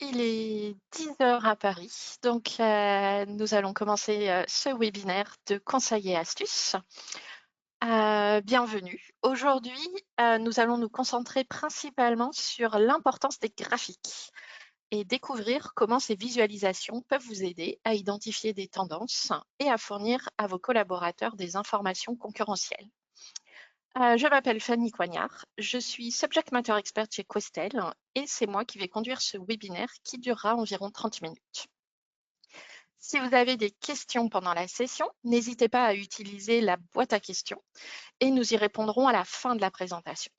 Il est 10 heures à Paris, donc nous allons commencer ce webinaire de conseils et astuces. Bienvenue. Aujourd'hui, nous allons nous concentrer principalement sur l'importance des graphiques et découvrir comment ces visualisations peuvent vous aider à identifier des tendances et à fournir à vos collaborateurs des informations concurrentielles. Je m'appelle Fanny Coignard, je suis Subject Matter Expert chez Questel et c'est moi qui vais conduire ce webinaire qui durera environ 30 minutes. Si vous avez des questions pendant la session, n'hésitez pas à utiliser la boîte à questions et nous y répondrons à la fin de la présentation.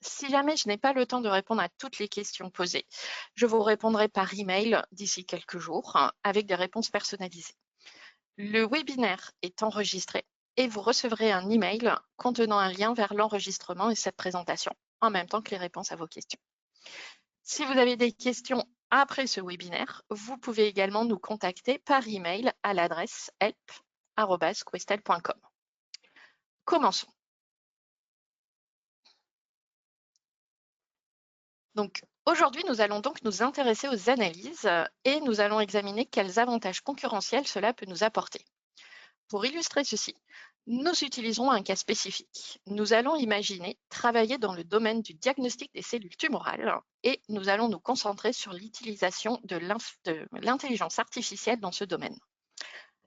Si jamais je n'ai pas le temps de répondre à toutes les questions posées, je vous répondrai par email d'ici quelques jours avec des réponses personnalisées. Le webinaire est enregistré et vous recevrez un email contenant un lien vers l'enregistrement et cette présentation, en même temps que les réponses à vos questions. Si vous avez des questions après ce webinaire, vous pouvez également nous contacter par email à l'adresse help@questel.com. Commençons. Donc, aujourd'hui, nous allons donc nous intéresser aux analyses et nous allons examiner quels avantages concurrentiels cela peut nous apporter. Pour illustrer ceci, nous utiliserons un cas spécifique. Nous allons imaginer travailler dans le domaine du diagnostic des cellules tumorales et nous allons nous concentrer sur l'utilisation de l'intelligence artificielle dans ce domaine.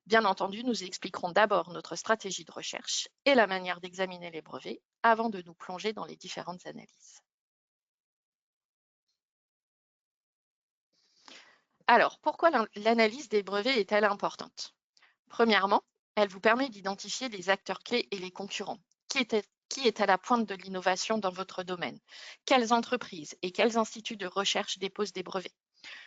Bien entendu, nous expliquerons d'abord notre stratégie de recherche et la manière d'examiner les brevets avant de nous plonger dans les différentes analyses. Alors, pourquoi l'analyse des brevets est-elle importante? Premièrement, elle vous permet d'identifier les acteurs clés et les concurrents. Qui est à la pointe de l'innovation dans votre domaine? Quelles entreprises et quels instituts de recherche déposent des brevets?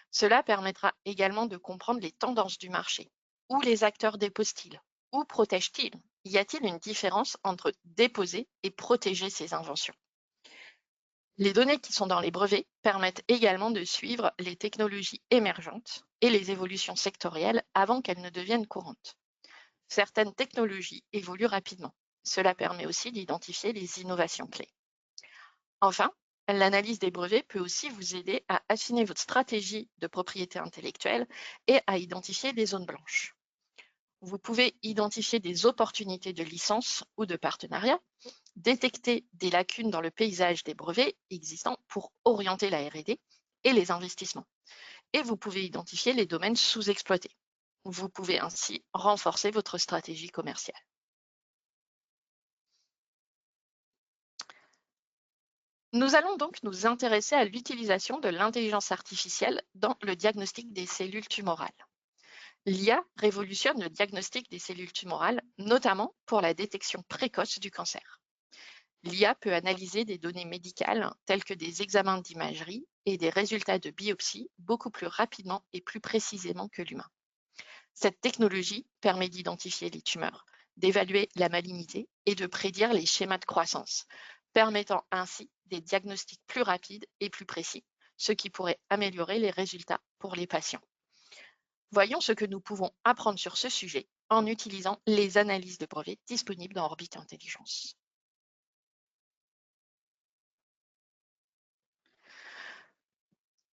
Cela permettra également de comprendre les tendances du marché. Où les acteurs déposent-ils? Où protègent-ils? Y a-t-il une différence entre déposer et protéger ces inventions? Les données qui sont dans les brevets permettent également de suivre les technologies émergentes et les évolutions sectorielles avant qu'elles ne deviennent courantes. Certaines technologies évoluent rapidement. Cela permet aussi d'identifier les innovations clés. Enfin, l'analyse des brevets peut aussi vous aider à affiner votre stratégie de propriété intellectuelle et à identifier les zones blanches. Vous pouvez identifier des opportunités de licence ou de partenariat, détecter des lacunes dans le paysage des brevets existants pour orienter la R&D et les investissements. Et vous pouvez identifier les domaines sous-exploités. Vous pouvez ainsi renforcer votre stratégie commerciale. Nous allons donc nous intéresser à l'utilisation de l'intelligence artificielle dans le diagnostic des cellules tumorales. L'IA révolutionne le diagnostic des cellules tumorales, notamment pour la détection précoce du cancer. L'IA peut analyser des données médicales telles que des examens d'imagerie et des résultats de biopsie beaucoup plus rapidement et plus précisément que l'humain. Cette technologie permet d'identifier les tumeurs, d'évaluer la malignité et de prédire les schémas de croissance, permettant ainsi des diagnostics plus rapides et plus précis, ce qui pourrait améliorer les résultats pour les patients. Voyons ce que nous pouvons apprendre sur ce sujet en utilisant les analyses de brevets disponibles dans Orbit Intelligence.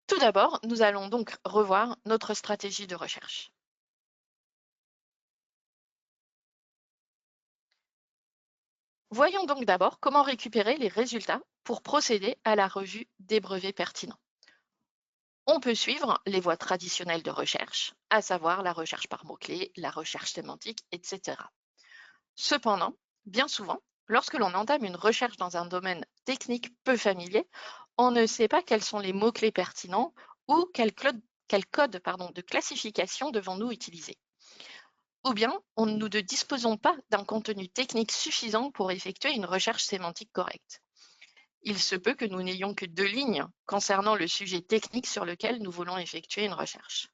Tout d'abord, nous allons donc revoir notre stratégie de recherche. Voyons donc d'abord comment récupérer les résultats pour procéder à la revue des brevets pertinents. On peut suivre les voies traditionnelles de recherche, à savoir la recherche par mots-clés, la recherche sémantique, etc. Cependant, bien souvent, lorsque l'on entame une recherche dans un domaine technique peu familier, on ne sait pas quels sont les mots-clés pertinents ou quel code de classification devons-nous utiliser. Ou bien, nous ne disposons pas d'un contenu technique suffisant pour effectuer une recherche sémantique correcte. Il se peut que nous n'ayons que 2 lignes concernant le sujet technique sur lequel nous voulons effectuer une recherche.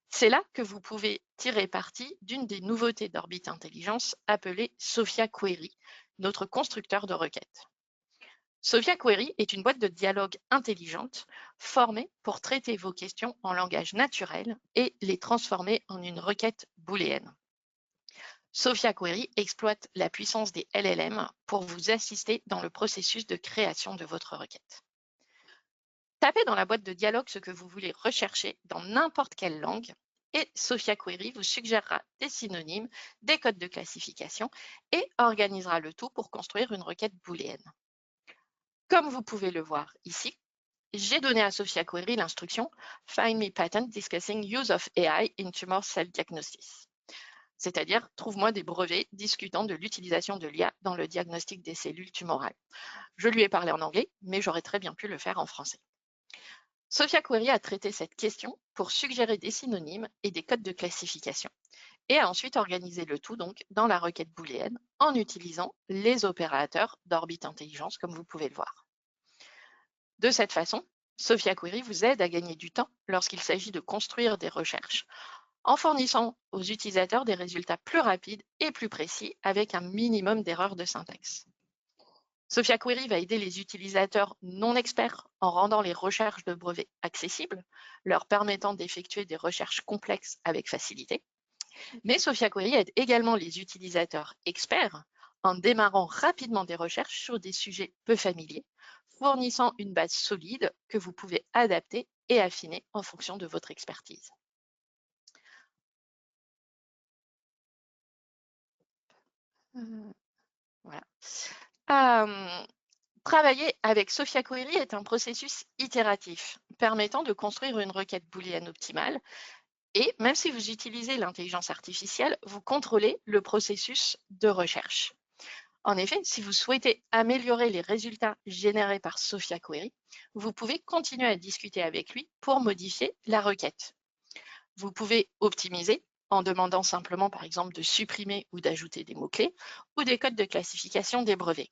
C'est là que vous pouvez tirer parti d'une des nouveautés d'Orbit Intelligence appelée Sophia Query, notre constructeur de requêtes. Sophia Query est une boîte de dialogue intelligente formée pour traiter vos questions en langage naturel et les transformer en une requête booléenne. Sophia Query exploite la puissance des LLM pour vous assister dans le processus de création de votre requête. Tapez dans la boîte de dialogue ce que vous voulez rechercher dans n'importe quelle langue et Sophia Query vous suggérera des synonymes, des codes de classification et organisera le tout pour construire une requête booléenne. Comme vous pouvez le voir ici, j'ai donné à Sophia Query l'instruction « Find me patent discussing use of AI in tumor cell diagnosis », c'est-à-dire « Trouve-moi des brevets discutant de l'utilisation de l'IA dans le diagnostic des cellules tumorales ». Je lui ai parlé en anglais, mais j'aurais très bien pu le faire en français. Sophia Query a traité cette question pour suggérer des synonymes et des codes de classification et a ensuite organisé le tout donc dans la requête booléenne en utilisant les opérateurs d'Orbit Intelligence comme vous pouvez le voir. De cette façon, Sophia Query vous aide à gagner du temps lorsqu'il s'agit de construire des recherches en fournissant aux utilisateurs des résultats plus rapides et plus précis avec un minimum d'erreurs de syntaxe. Sophia Query va aider les utilisateurs non experts en rendant les recherches de brevets accessibles, leur permettant d'effectuer des recherches complexes avec facilité. Mais Sophia Query aide également les utilisateurs experts en démarrant rapidement des recherches sur des sujets peu familiers, fournissant une base solide que vous pouvez adapter et affiner en fonction de votre expertise. Voilà. Travailler avec Sophia Query est un processus itératif permettant de construire une requête booléenne optimale. Et même si vous utilisez l'intelligence artificielle, vous contrôlez le processus de recherche. En effet, si vous souhaitez améliorer les résultats générés par Sophia Query, vous pouvez continuer à discuter avec lui pour modifier la requête. Vous pouvez optimiser en demandant simplement, par exemple, de supprimer ou d'ajouter des mots-clés ou des codes de classification des brevets.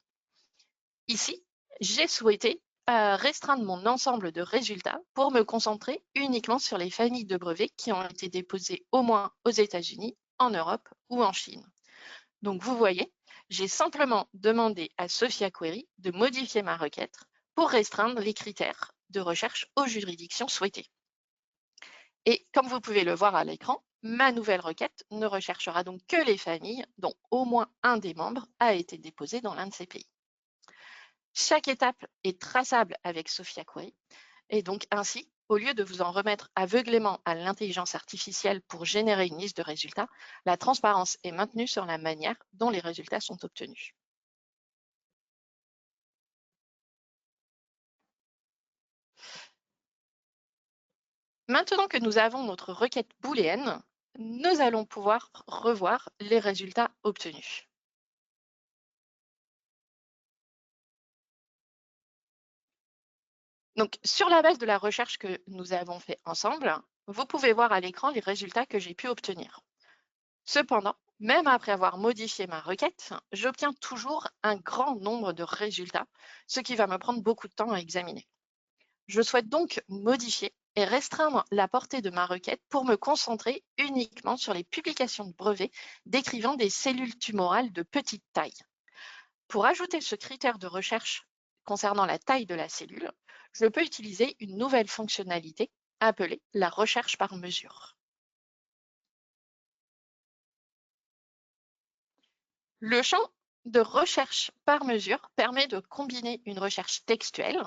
Ici, j'ai souhaité restreindre mon ensemble de résultats pour me concentrer uniquement sur les familles de brevets qui ont été déposées au moins aux États-Unis, en Europe ou en Chine. Donc, vous voyez, j'ai simplement demandé à Sophia Query de modifier ma requête pour restreindre les critères de recherche aux juridictions souhaitées. Et comme vous pouvez le voir à l'écran, ma nouvelle requête ne recherchera donc que les familles dont au moins un des membres a été déposé dans l'un de ces pays. Chaque étape est traçable avec Sophia Query et donc ainsi, au lieu de vous en remettre aveuglément à l'intelligence artificielle pour générer une liste de résultats, la transparence est maintenue sur la manière dont les résultats sont obtenus. Maintenant que nous avons notre requête booléenne, nous allons pouvoir revoir les résultats obtenus. Donc, sur la base de la recherche que nous avons fait ensemble, vous pouvez voir à l'écran les résultats que j'ai pu obtenir. Cependant, même après avoir modifié ma requête, j'obtiens toujours un grand nombre de résultats, ce qui va me prendre beaucoup de temps à examiner. Je souhaite donc modifier et restreindre la portée de ma requête pour me concentrer uniquement sur les publications de brevets décrivant des cellules tumorales de petite taille. Pour ajouter ce critère de recherche concernant la taille de la cellule, je peux utiliser une nouvelle fonctionnalité appelée la recherche par mesure. Le champ de recherche par mesure permet de combiner une recherche textuelle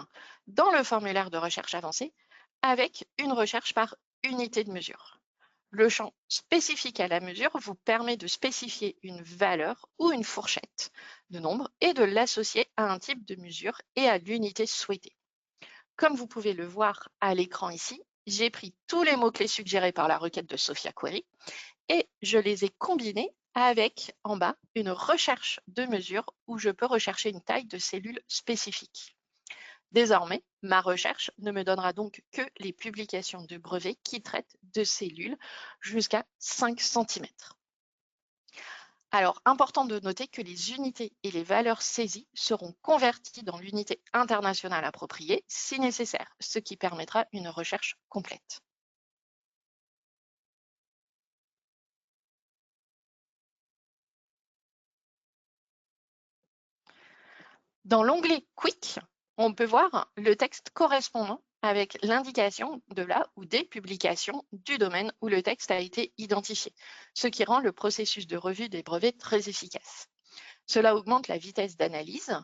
dans le formulaire de recherche avancée avec une recherche par unité de mesure. Le champ spécifique à la mesure vous permet de spécifier une valeur ou une fourchette de nombre et de l'associer à un type de mesure et à l'unité souhaitée. Comme vous pouvez le voir à l'écran ici, j'ai pris tous les mots-clés suggérés par la requête de Sophia Query et je les ai combinés avec, en bas, une recherche de mesure où je peux rechercher une taille de cellule spécifique. Désormais, ma recherche ne me donnera donc que les publications de brevets qui traitent de cellules jusqu'à 5 cm. Alors, important de noter que les unités et les valeurs saisies seront converties dans l'unité internationale appropriée si nécessaire, ce qui permettra une recherche complète. Dans l'onglet Quick, on peut voir le texte correspondant avec l'indication de la ou des publications du domaine où le texte a été identifié, ce qui rend le processus de revue des brevets très efficace. Cela augmente la vitesse d'analyse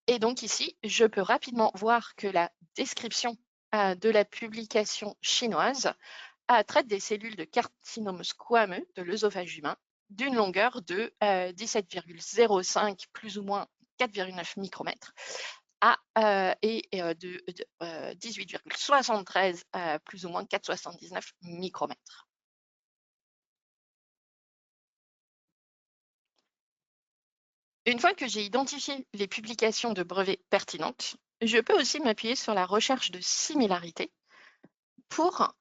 et donc ici, je peux rapidement voir que la description de la publication chinoise traite des cellules de carcinome squameux de l'œsophage humain d'une longueur de 17,05 plus ou moins 4,9 micromètres et de 18,73 plus ou moins 4,79 micromètres. Une fois que j'ai identifié les publications de brevets pertinentes, je peux aussi m'appuyer sur la recherche de similarité pour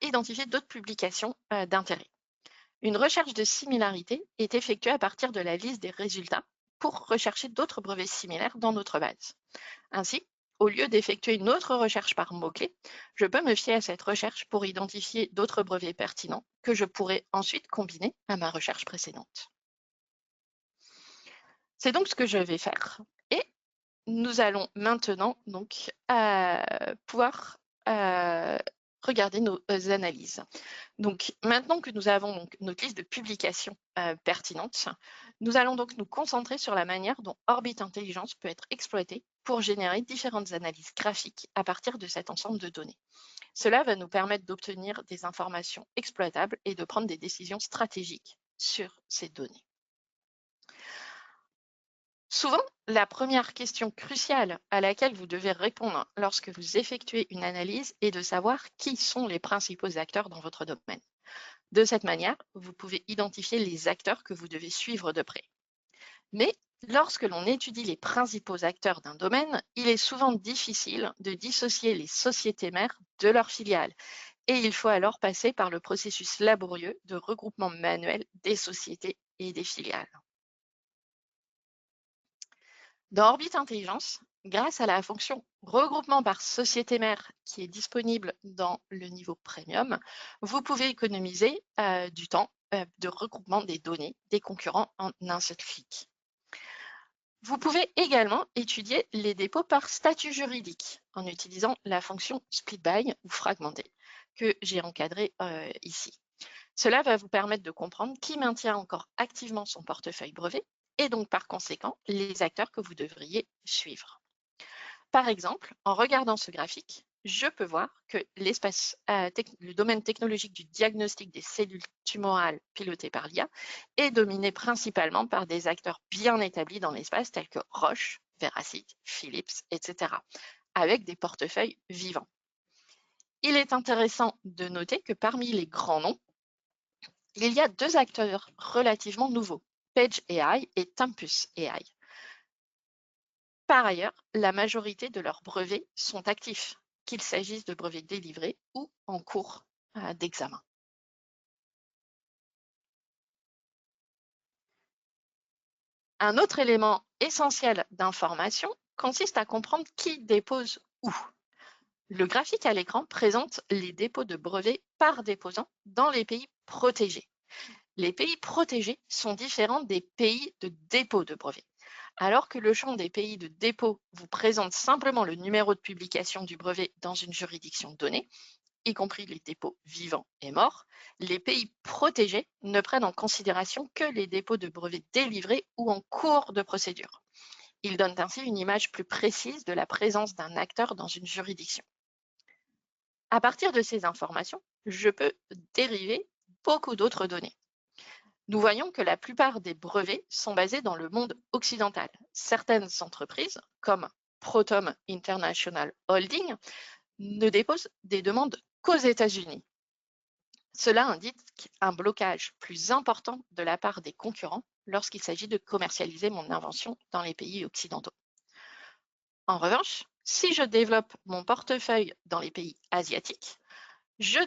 identifier d'autres publications d'intérêt. Une recherche de similarité est effectuée à partir de la liste des résultats pour rechercher d'autres brevets similaires dans notre base. Ainsi, au lieu d'effectuer une autre recherche par mots-clés, je peux me fier à cette recherche pour identifier d'autres brevets pertinents que je pourrais ensuite combiner à ma recherche précédente. C'est donc ce que je vais faire. Et nous allons maintenant donc pouvoir regarder nos analyses. Donc, maintenant que nous avons donc notre liste de publications pertinentes, nous allons donc nous concentrer sur la manière dont Orbit Intelligence peut être exploité pour générer différentes analyses graphiques à partir de cet ensemble de données. Cela va nous permettre d'obtenir des informations exploitables et de prendre des décisions stratégiques sur ces données. Souvent, la première question cruciale à laquelle vous devez répondre lorsque vous effectuez une analyse est de savoir qui sont les principaux acteurs dans votre domaine. De cette manière, vous pouvez identifier les acteurs que vous devez suivre de près. Mais lorsque l'on étudie les principaux acteurs d'un domaine, il est souvent difficile de dissocier les sociétés mères de leurs filiales. Et il faut alors passer par le processus laborieux de regroupement manuel des sociétés et des filiales. Dans Orbit Intelligence, grâce à la fonction regroupement par société mère qui est disponible dans le niveau premium, vous pouvez économiser du temps de regroupement des données des concurrents en un seul clic. Vous pouvez également étudier les dépôts par statut juridique en utilisant la fonction split by ou fragmenté que j'ai encadrée ici. Cela va vous permettre de comprendre qui maintient encore activement son portefeuille brevet et donc par conséquent les acteurs que vous devriez suivre. Par exemple, en regardant ce graphique, je peux voir que le domaine technologique du diagnostic des cellules tumorales piloté par l'IA est dominé principalement par des acteurs bien établis dans l'espace tels que Roche, Veracity, Philips, etc., avec des portefeuilles vivants. Il est intéressant de noter que parmi les grands noms, il y a deux acteurs relativement nouveaux, Page AI et Tempus AI. Par ailleurs, la majorité de leurs brevets sont actifs, qu'il s'agisse de brevets délivrés ou en cours d'examen. Un autre élément essentiel d'information consiste à comprendre qui dépose où. Le graphique à l'écran présente les dépôts de brevets par déposant dans les pays protégés. Les pays protégés sont différents des pays de dépôt de brevets. Alors que le champ des pays de dépôt vous présente simplement le numéro de publication du brevet dans une juridiction donnée, y compris les dépôts vivants et morts, les pays protégés ne prennent en considération que les dépôts de brevets délivrés ou en cours de procédure. Ils donnent ainsi une image plus précise de la présence d'un acteur dans une juridiction. À partir de ces informations, je peux dériver beaucoup d'autres données. Nous voyons que la plupart des brevets sont basés dans le monde occidental. Certaines entreprises, comme Protom International Holding, ne déposent des demandes qu'aux États-Unis. Cela indique un blocage plus important de la part des concurrents lorsqu'il s'agit de commercialiser mon invention dans les pays occidentaux. En revanche, si je développe mon portefeuille dans les pays asiatiques, je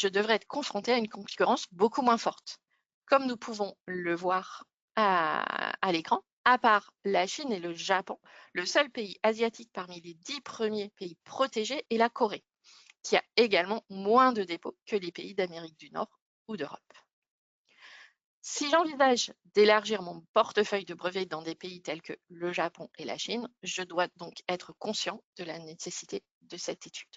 devrais être confronté à une concurrence beaucoup moins forte. Comme nous pouvons le voir à l'écran, à part la Chine et le Japon, le seul pays asiatique parmi les 10 premiers pays protégés est la Corée, qui a également moins de dépôts que les pays d'Amérique du Nord ou d'Europe. Si j'envisage d'élargir mon portefeuille de brevets dans des pays tels que le Japon et la Chine, je dois donc être conscient de la nécessité de cette étude.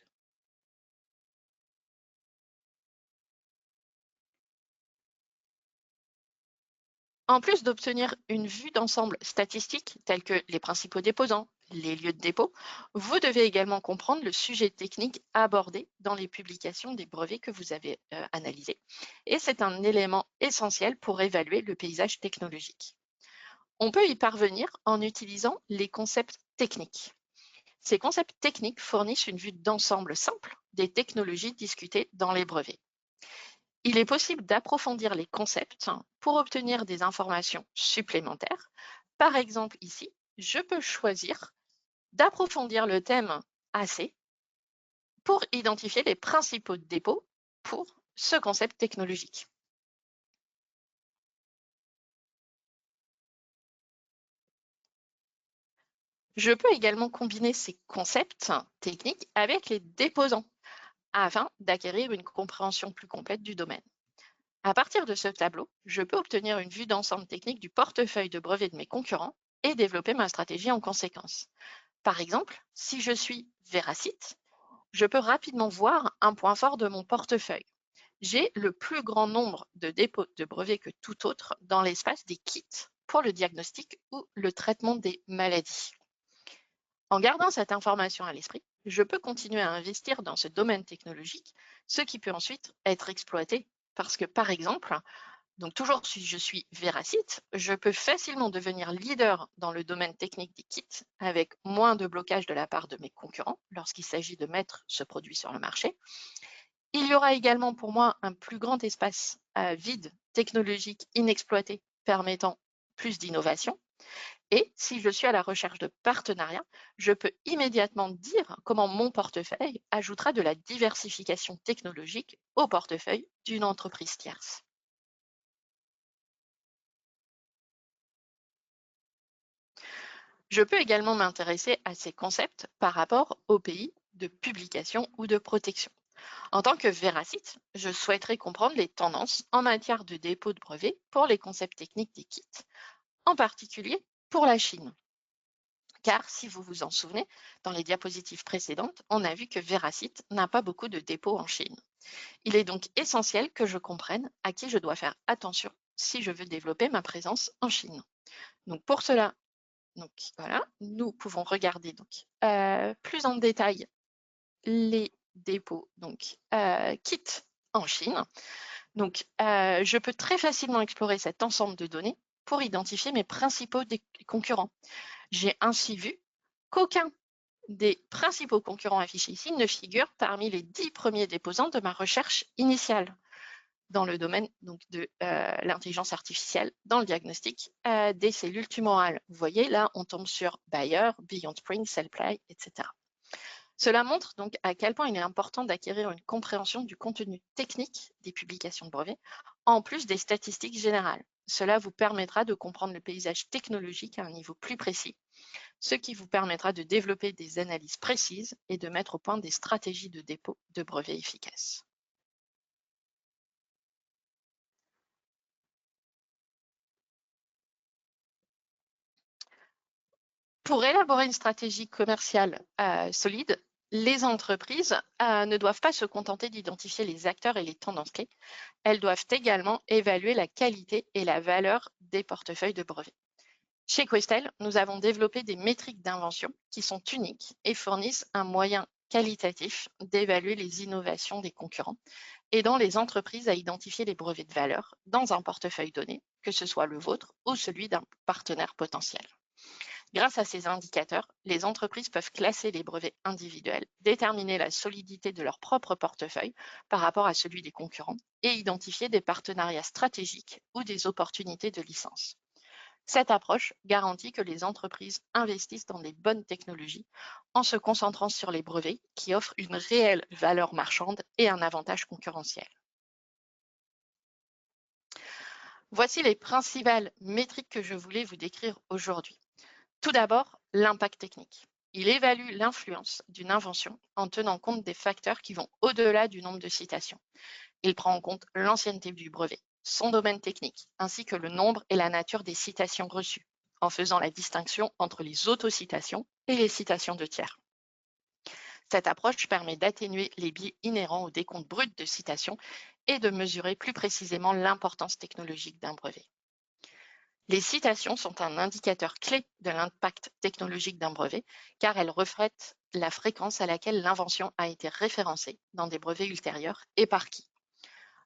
En plus d'obtenir une vue d'ensemble statistique, telle que les principaux déposants, les lieux de dépôt, vous devez également comprendre le sujet technique abordé dans les publications des brevets que vous avez analysés. Et c'est un élément essentiel pour évaluer le paysage technologique. On peut y parvenir en utilisant les concepts techniques. Ces concepts techniques fournissent une vue d'ensemble simple des technologies discutées dans les brevets. Il est possible d'approfondir les concepts pour obtenir des informations supplémentaires. Par exemple, ici, je peux choisir d'approfondir le thème AC pour identifier les principaux dépôts pour ce concept technologique. Je peux également combiner ces concepts techniques avec les déposants afin d'acquérir une compréhension plus complète du domaine. À partir de ce tableau, je peux obtenir une vue d'ensemble technique du portefeuille de brevets de mes concurrents et développer ma stratégie en conséquence. Par exemple, si je suis Veracite, je peux rapidement voir un point fort de mon portefeuille. J'ai le plus grand nombre de dépôts de brevets que tout autre dans l'espace des kits pour le diagnostic ou le traitement des maladies. En gardant cette information à l'esprit, je peux continuer à investir dans ce domaine technologique, ce qui peut ensuite être exploité parce que, par exemple, donc toujours si je suis Veracite, je peux facilement devenir leader dans le domaine technique des kits avec moins de blocage de la part de mes concurrents lorsqu'il s'agit de mettre ce produit sur le marché. Il y aura également pour moi un plus grand espace vide technologique inexploité permettant plus d'innovation. Et si je suis à la recherche de partenariats, je peux immédiatement dire comment mon portefeuille ajoutera de la diversification technologique au portefeuille d'une entreprise tierce. Je peux également m'intéresser à ces concepts par rapport aux pays de publication ou de protection. En tant que Veracite, je souhaiterais comprendre les tendances en matière de dépôt de brevets pour les concepts techniques des kits, en particulier pour la Chine. Car si vous vous en souvenez, dans les diapositives précédentes, on a vu que Veracite n'a pas beaucoup de dépôts en Chine. Il est donc essentiel que je comprenne à qui je dois faire attention si je veux développer ma présence en Chine. Donc pour cela, voilà, nous pouvons regarder plus en détail les dépôts kits en Chine. Je peux très facilement explorer cet ensemble de données pour identifier mes principaux concurrents. J'ai ainsi vu qu'aucun des principaux concurrents affichés ici ne figure parmi les 10 premiers déposants de ma recherche initiale dans le domaine de l'intelligence artificielle dans le diagnostic des cellules tumorales. Vous voyez, là, on tombe sur Bayer, Beyond Spring, CellPlay, etc. Cela montre donc à quel point il est important d'acquérir une compréhension du contenu technique des publications de brevets, en plus des statistiques générales. Cela vous permettra de comprendre le paysage technologique à un niveau plus précis, ce qui vous permettra de développer des analyses précises et de mettre au point des stratégies de dépôt de brevets efficaces. Pour élaborer une stratégie commerciale solide, les entreprises ne doivent pas se contenter d'identifier les acteurs et les tendances clés. Elles doivent également évaluer la qualité et la valeur des portefeuilles de brevets. Chez Questel, nous avons développé des métriques d'invention qui sont uniques et fournissent un moyen qualitatif d'évaluer les innovations des concurrents, aidant les entreprises à identifier les brevets de valeur dans un portefeuille donné, que ce soit le vôtre ou celui d'un partenaire potentiel. Grâce à ces indicateurs, les entreprises peuvent classer les brevets individuels, déterminer la solidité de leur propre portefeuille par rapport à celui des concurrents et identifier des partenariats stratégiques ou des opportunités de licence. Cette approche garantit que les entreprises investissent dans les bonnes technologies en se concentrant sur les brevets qui offrent une réelle valeur marchande et un avantage concurrentiel. Voici les principales métriques que je voulais vous décrire aujourd'hui. Tout d'abord, l'impact technique. Il évalue l'influence d'une invention en tenant compte des facteurs qui vont au-delà du nombre de citations. Il prend en compte l'ancienneté du brevet, son domaine technique, ainsi que le nombre et la nature des citations reçues, en faisant la distinction entre les autocitations et les citations de tiers. Cette approche permet d'atténuer les biais inhérents au décompte brut de citations et de mesurer plus précisément l'importance technologique d'un brevet. Les citations sont un indicateur clé de l'impact technologique d'un brevet car elles reflètent la fréquence à laquelle l'invention a été référencée dans des brevets ultérieurs et par qui.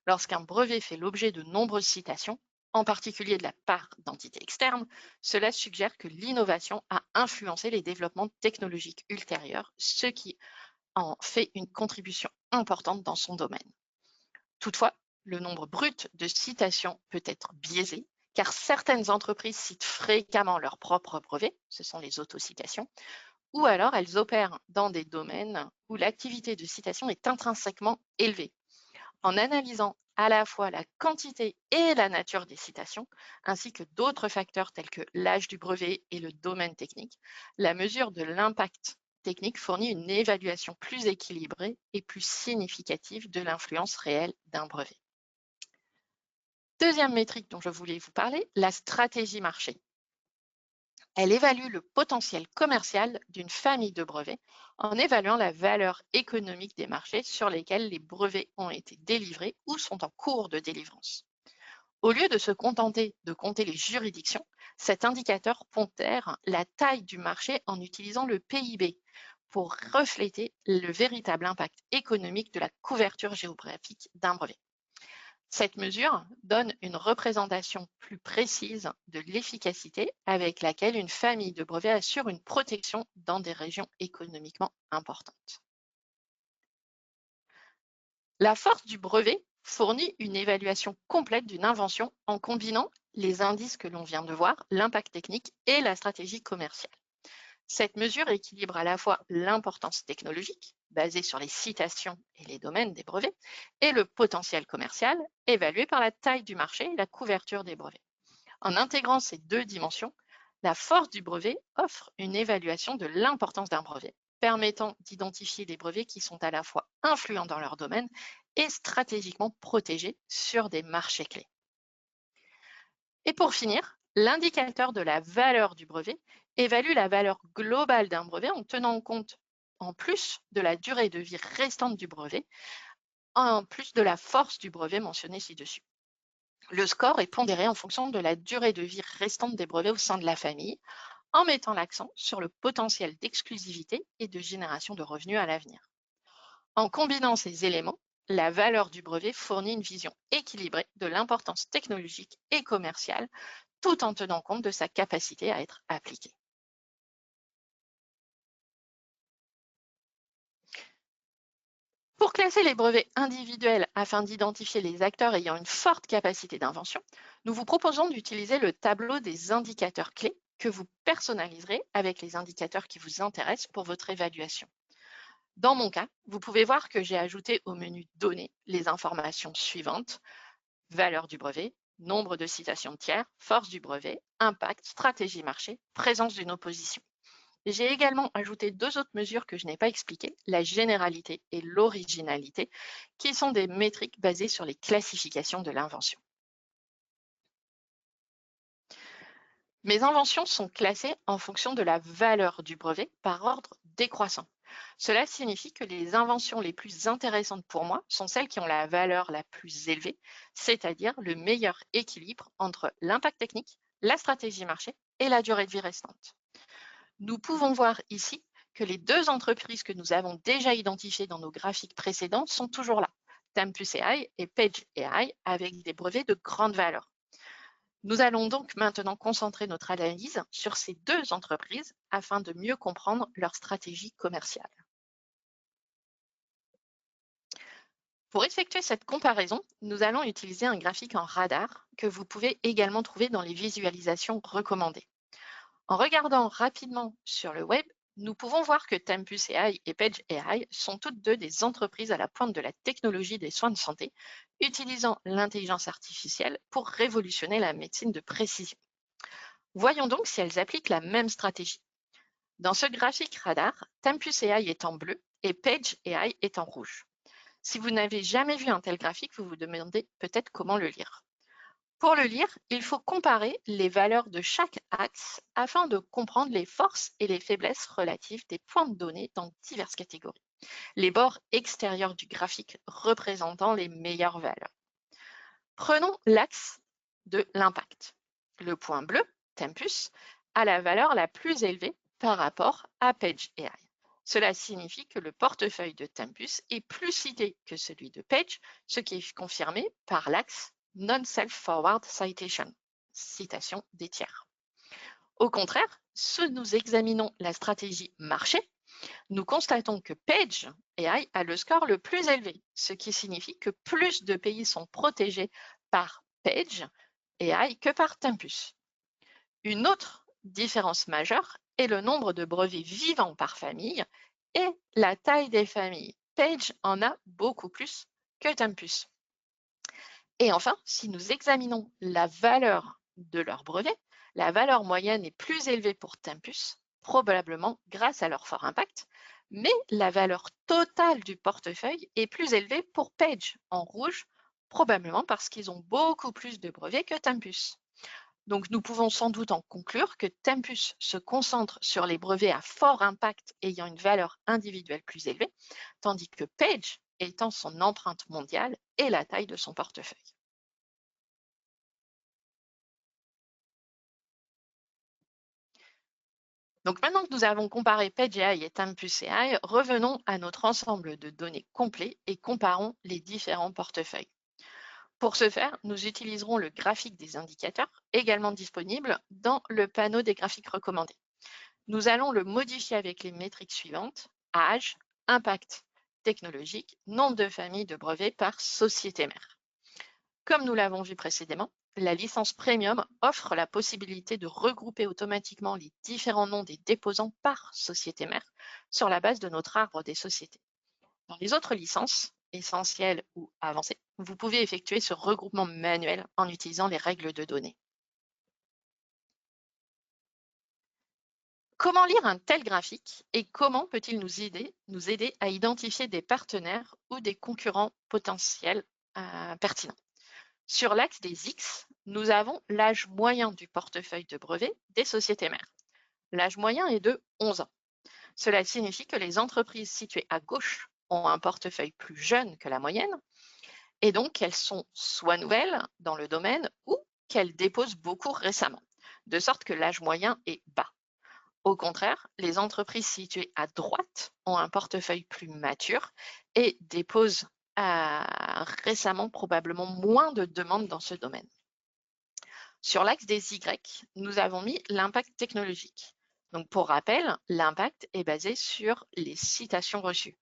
Lorsqu'un brevet fait l'objet de nombreuses citations, en particulier de la part d'entités externes, cela suggère que l'innovation a influencé les développements technologiques ultérieurs, ce qui en fait une contribution importante dans son domaine. Toutefois, le nombre brut de citations peut être biaisé, car certaines entreprises citent fréquemment leurs propres brevets, ce sont les autocitations, ou alors elles opèrent dans des domaines où l'activité de citation est intrinsèquement élevée. En analysant à la fois la quantité et la nature des citations, ainsi que d'autres facteurs tels que l'âge du brevet et le domaine technique, la mesure de l'impact technique fournit une évaluation plus équilibrée et plus significative de l'influence réelle d'un brevet. Deuxième métrique dont je voulais vous parler, la stratégie marché. Elle évalue le potentiel commercial d'une famille de brevets en évaluant la valeur économique des marchés sur lesquels les brevets ont été délivrés ou sont en cours de délivrance. Au lieu de se contenter de compter les juridictions, cet indicateur pondère la taille du marché en utilisant le PIB pour refléter le véritable impact économique de la couverture géographique d'un brevet. Cette mesure donne une représentation plus précise de l'efficacité avec laquelle une famille de brevets assure une protection dans des régions économiquement importantes. La force du brevet fournit une évaluation complète d'une invention en combinant les indices que l'on vient de voir, l'impact technique et la stratégie commerciale. Cette mesure équilibre à la fois l'importance technologique, basée sur les citations et les domaines des brevets, et le potentiel commercial, évalué par la taille du marché et la couverture des brevets. En intégrant ces deux dimensions, la force du brevet offre une évaluation de l'importance d'un brevet, permettant d'identifier des brevets qui sont à la fois influents dans leur domaine et stratégiquement protégés sur des marchés clés. Et pour finir, l'indicateur de la valeur du brevet évalue la valeur globale d'un brevet en tenant compte, en plus de la durée de vie restante du brevet, en plus de la force du brevet mentionné ci-dessus. Le score est pondéré en fonction de la durée de vie restante des brevets au sein de la famille, en mettant l'accent sur le potentiel d'exclusivité et de génération de revenus à l'avenir. En combinant ces éléments, la valeur du brevet fournit une vision équilibrée de l'importance technologique et commerciale, tout en tenant compte de sa capacité à être appliquée. Pour classer les brevets individuels afin d'identifier les acteurs ayant une forte capacité d'invention, nous vous proposons d'utiliser le tableau des indicateurs clés que vous personnaliserez avec les indicateurs qui vous intéressent pour votre évaluation. Dans mon cas, vous pouvez voir que j'ai ajouté au menu Données les informations suivantes: valeur du brevet, nombre de citations de tiers, force du brevet, impact, stratégie marché, présence d'une opposition. J'ai également ajouté deux autres mesures que je n'ai pas expliquées, la généralité et l'originalité, qui sont des métriques basées sur les classifications de l'invention. Mes inventions sont classées en fonction de la valeur du brevet par ordre décroissant. Cela signifie que les inventions les plus intéressantes pour moi sont celles qui ont la valeur la plus élevée, c'est-à-dire le meilleur équilibre entre l'impact technique, la stratégie marché et la durée de vie restante. Nous pouvons voir ici que les deux entreprises que nous avons déjà identifiées dans nos graphiques précédents sont toujours là, Tempus AI et Page AI, avec des brevets de grande valeur. Nous allons donc maintenant concentrer notre analyse sur ces deux entreprises afin de mieux comprendre leur stratégie commerciale. Pour effectuer cette comparaison, nous allons utiliser un graphique en radar que vous pouvez également trouver dans les visualisations recommandées. En regardant rapidement sur le web, nous pouvons voir que Tempus AI et Page AI sont toutes deux des entreprises à la pointe de la technologie des soins de santé, utilisant l'intelligence artificielle pour révolutionner la médecine de précision. Voyons donc si elles appliquent la même stratégie. Dans ce graphique radar, Tempus AI est en bleu et Page AI est en rouge. Si vous n'avez jamais vu un tel graphique, vous vous demandez peut-être comment le lire. Pour le lire, il faut comparer les valeurs de chaque axe afin de comprendre les forces et les faiblesses relatives des points de données dans diverses catégories. Les bords extérieurs du graphique représentant les meilleures valeurs. Prenons l'axe de l'impact. Le point bleu, Tempus, a la valeur la plus élevée par rapport à Page AI. Cela signifie que le portefeuille de Tempus est plus cité que celui de Page, ce qui est confirmé par l'axe Non-Self-Forward Citation, citation des tiers. Au contraire, si nous examinons la stratégie marché, nous constatons que Page AI a le score le plus élevé, ce qui signifie que plus de pays sont protégés par Page AI que par Tempus. Une autre différence majeure est le nombre de brevets vivants par famille et la taille des familles. Page en a beaucoup plus que Tempus. Et enfin, si nous examinons la valeur de leurs brevets, la valeur moyenne est plus élevée pour Tempus, probablement grâce à leur fort impact, mais la valeur totale du portefeuille est plus élevée pour Page en rouge, probablement parce qu'ils ont beaucoup plus de brevets que Tempus. Donc nous pouvons sans doute en conclure que Tempus se concentre sur les brevets à fort impact ayant une valeur individuelle plus élevée, tandis que Page étend son empreinte mondiale et la taille de son portefeuille. Donc maintenant que nous avons comparé Page AI et Tempus AI, revenons à notre ensemble de données complet et comparons les différents portefeuilles. Pour ce faire, nous utiliserons le graphique des indicateurs, également disponible dans le panneau des graphiques recommandés. Nous allons le modifier avec les métriques suivantes: âge, impact technologique, nombre de familles de brevets par société mère. Comme nous l'avons vu précédemment, la licence Premium offre la possibilité de regrouper automatiquement les différents noms des déposants par société mère sur la base de notre arbre des sociétés. Dans les autres licences, essentielles ou avancées, vous pouvez effectuer ce regroupement manuel en utilisant les règles de données. Comment lire un tel graphique et comment peut-il nous aider à identifier des partenaires ou des concurrents potentiels pertinents? Sur l'axe des X, nous avons l'âge moyen du portefeuille de brevets des sociétés mères. L'âge moyen est de 11 ans. Cela signifie que les entreprises situées à gauche ont un portefeuille plus jeune que la moyenne et donc qu'elles sont soit nouvelles dans le domaine ou qu'elles déposent beaucoup récemment, de sorte que l'âge moyen est bas. Au contraire, les entreprises situées à droite ont un portefeuille plus mature et déposent récemment probablement moins de demandes dans ce domaine. Sur l'axe des Y, nous avons mis l'impact technologique. Donc pour rappel, l'impact est basé sur les citations reçues.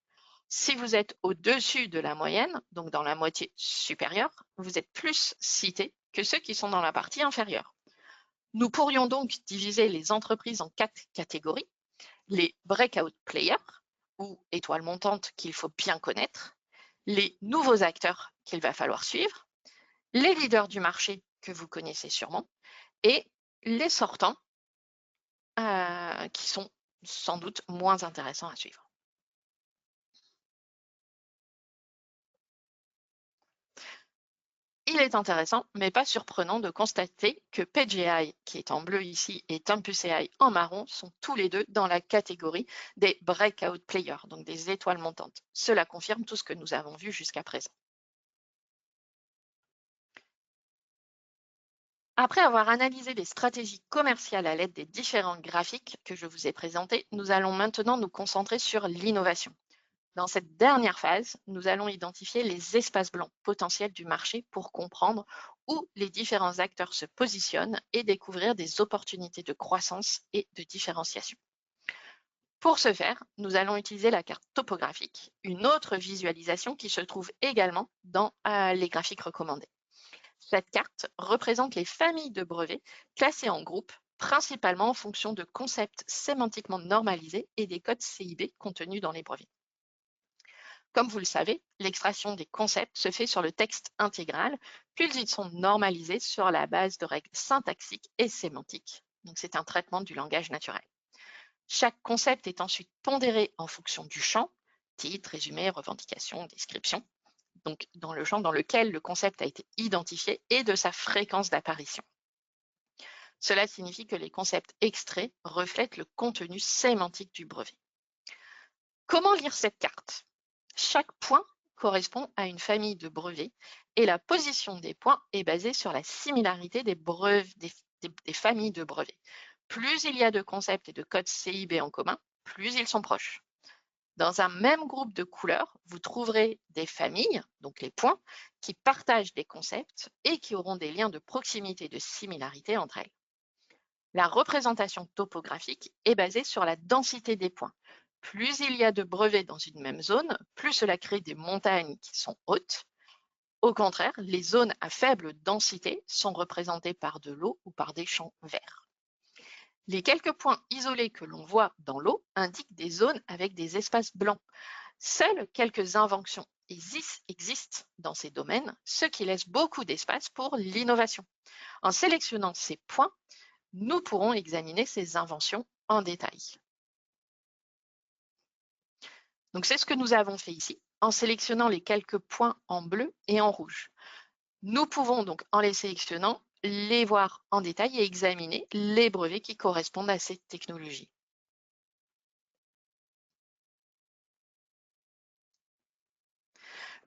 Si vous êtes au-dessus de la moyenne, donc dans la moitié supérieure, vous êtes plus cité que ceux qui sont dans la partie inférieure. Nous pourrions donc diviser les entreprises en 4 catégories: les breakout players, ou étoiles montantes qu'il faut bien connaître, les nouveaux acteurs qu'il va falloir suivre, les leaders du marché que vous connaissez sûrement, et les sortants qui sont sans doute moins intéressants à suivre. Il est intéressant, mais pas surprenant, de constater que Page AI, qui est en bleu ici, et Tempus AI en marron, sont tous les deux dans la catégorie des breakout players, donc des étoiles montantes. Cela confirme tout ce que nous avons vu jusqu'à présent. Après avoir analysé les stratégies commerciales à l'aide des différents graphiques que je vous ai présentés, nous allons maintenant nous concentrer sur l'innovation. Dans cette dernière phase, nous allons identifier les espaces blancs potentiels du marché pour comprendre où les différents acteurs se positionnent et découvrir des opportunités de croissance et de différenciation. Pour ce faire, nous allons utiliser la carte topographique, une autre visualisation qui se trouve également dans les graphiques recommandés. Cette carte représente les familles de brevets classées en groupes, principalement en fonction de concepts sémantiquement normalisés et des codes CIB contenus dans les brevets. Comme vous le savez, l'extraction des concepts se fait sur le texte intégral, puis ils sont normalisés sur la base de règles syntaxiques et sémantiques. Donc c'est un traitement du langage naturel. Chaque concept est ensuite pondéré en fonction du champ, titre, résumé, revendication, description, donc dans le champ dans lequel le concept a été identifié et de sa fréquence d'apparition. Cela signifie que les concepts extraits reflètent le contenu sémantique du brevet. Comment lire cette carte? Chaque point correspond à une famille de brevets et la position des points est basée sur la similarité des familles de brevets. Plus il y a de concepts et de codes CIB en commun, plus ils sont proches. Dans un même groupe de couleurs, vous trouverez des familles, donc les points, qui partagent des concepts et qui auront des liens de proximité et de similarité entre elles. La représentation topographique est basée sur la densité des points. Plus il y a de brevets dans une même zone, plus cela crée des montagnes qui sont hautes. Au contraire, les zones à faible densité sont représentées par de l'eau ou par des champs verts. Les quelques points isolés que l'on voit dans l'eau indiquent des zones avec des espaces blancs. Seules quelques inventions existent dans ces domaines, ce qui laisse beaucoup d'espace pour l'innovation. En sélectionnant ces points, nous pourrons examiner ces inventions en détail. Donc, c'est ce que nous avons fait ici, en sélectionnant les quelques points en bleu et en rouge. Nous pouvons donc, en les sélectionnant, les voir en détail et examiner les brevets qui correspondent à cette technologie.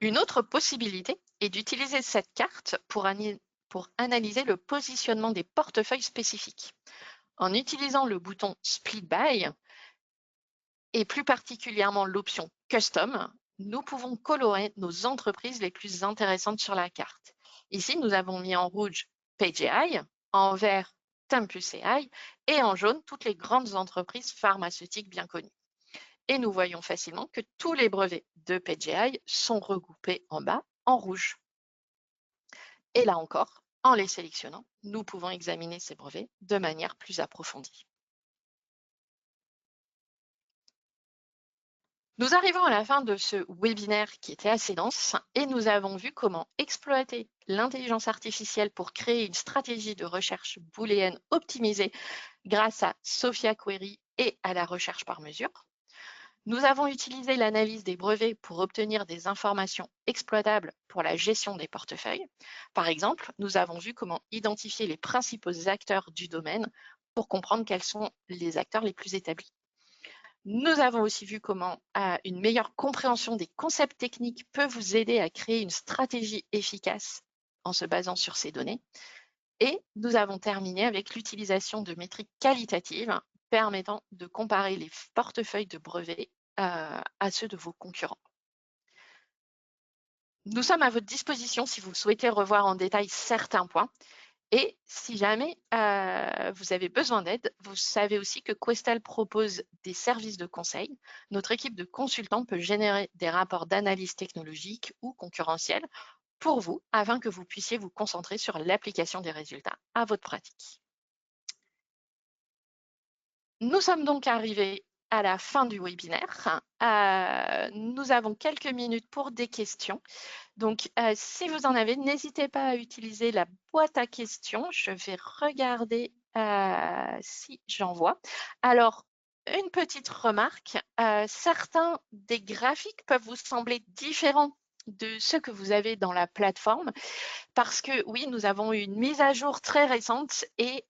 Une autre possibilité est d'utiliser cette carte pour analyser le positionnement des portefeuilles spécifiques. En utilisant le bouton Split By, et plus particulièrement l'option Custom, nous pouvons colorer nos entreprises les plus intéressantes sur la carte. Ici, nous avons mis en rouge PageAI, en vert Tempus AI et en jaune toutes les grandes entreprises pharmaceutiques bien connues. Et nous voyons facilement que tous les brevets de PageAI sont regroupés en bas en rouge. Et là encore, en les sélectionnant, nous pouvons examiner ces brevets de manière plus approfondie. Nous arrivons à la fin de ce webinaire qui était assez dense et nous avons vu comment exploiter l'intelligence artificielle pour créer une stratégie de recherche booléenne optimisée grâce à Sophia Query et à la recherche par mesure. Nous avons utilisé l'analyse des brevets pour obtenir des informations exploitables pour la gestion des portefeuilles. Par exemple, nous avons vu comment identifier les principaux acteurs du domaine pour comprendre quels sont les acteurs les plus établis. Nous avons aussi vu comment une meilleure compréhension des concepts techniques peut vous aider à créer une stratégie efficace en se basant sur ces données. Et nous avons terminé avec l'utilisation de métriques qualitatives permettant de comparer les portefeuilles de brevets à ceux de vos concurrents. Nous sommes à votre disposition si vous souhaitez revoir en détail certains points. Et si jamais vous avez besoin d'aide, vous savez aussi que Questal propose des services de conseil. Notre équipe de consultants peut générer des rapports d'analyse technologique ou concurrentielle pour vous, afin que vous puissiez vous concentrer sur l'application des résultats à votre pratique. Nous sommes donc arrivés à la fin du webinaire. Nous avons quelques minutes pour des questions. Donc, si vous en avez, n'hésitez pas à utiliser la boîte à questions. Je vais regarder si j'en vois. Alors, une petite remarque. Certains des graphiques peuvent vous sembler différents de ceux que vous avez dans la plateforme parce que oui, nous avons eu une mise à jour très récente et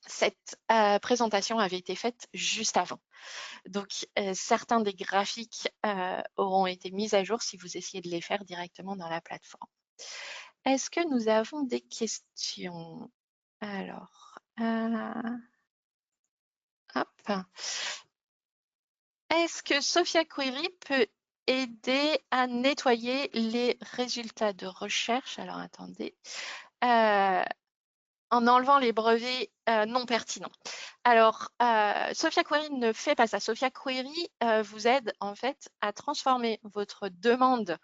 cette présentation avait été faite juste avant. Donc, certains des graphiques auront été mis à jour si vous essayez de les faire directement dans la plateforme. Est-ce que nous avons des questions? Alors, hop. Est-ce que Sophia Query peut aider à nettoyer les résultats de recherche? Alors, attendez. En enlevant les brevets non pertinents. Alors, Sophia Query ne fait pas ça. Sophia Query vous aide en fait à transformer votre demande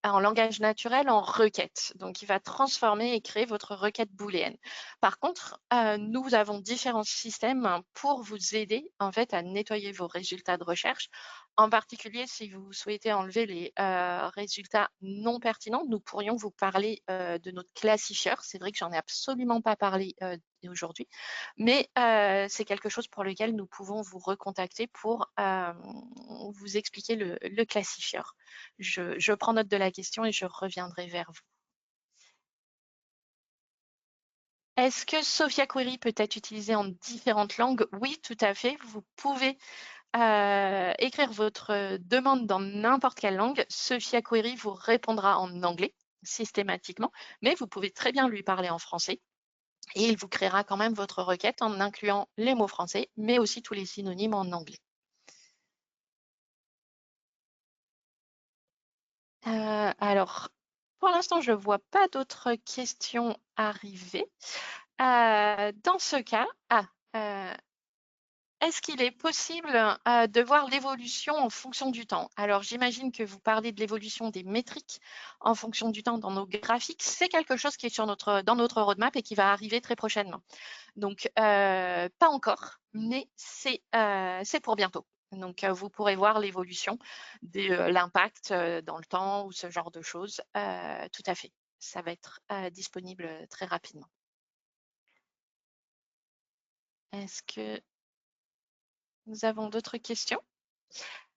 en langage naturel en requête. Donc, il va transformer et créer votre requête booléenne. Par contre, nous avons différents systèmes pour vous aider en fait à nettoyer vos résultats de recherche. En particulier, si vous souhaitez enlever les résultats non pertinents, nous pourrions vous parler de notre classifieur. C'est vrai que j'en ai absolument pas parlé aujourd'hui, mais c'est quelque chose pour lequel nous pouvons vous recontacter pour vous expliquer le classifieur. Je prends note de la question et je reviendrai vers vous. Est-ce que Sophia Query peut être utilisée en différentes langues? Oui, tout à fait. Vous pouvez écrire votre demande dans n'importe quelle langue, Sophia Query vous répondra en anglais systématiquement, mais vous pouvez très bien lui parler en français et il vous créera quand même votre requête en incluant les mots français, mais aussi tous les synonymes en anglais. Alors, pour l'instant, je ne vois pas d'autres questions arriver. Dans ce cas, est-ce qu'il est possible de voir l'évolution en fonction du temps? Alors, j'imagine que vous parlez de l'évolution des métriques en fonction du temps dans nos graphiques. C'est quelque chose qui est dans notre roadmap et qui va arriver très prochainement. Donc, pas encore, mais c'est pour bientôt. Donc, vous pourrez voir l'évolution de l'impact dans le temps ou ce genre de choses. Tout à fait. Ça va être disponible très rapidement. Est-ce que nous avons d'autres questions?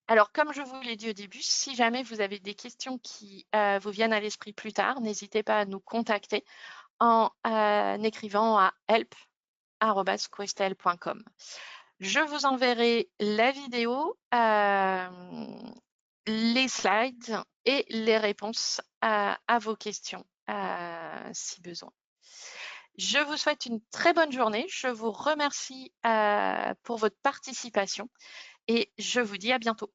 Alors, comme je vous l'ai dit au début, si jamais vous avez des questions qui vous viennent à l'esprit plus tard, n'hésitez pas à nous contacter en écrivant à help@questel.com. Je vous enverrai la vidéo, les slides et les réponses à vos questions si besoin. Je vous souhaite une très bonne journée. Je vous remercie pour votre participation et je vous dis à bientôt.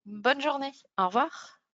Bonne journée. Au revoir.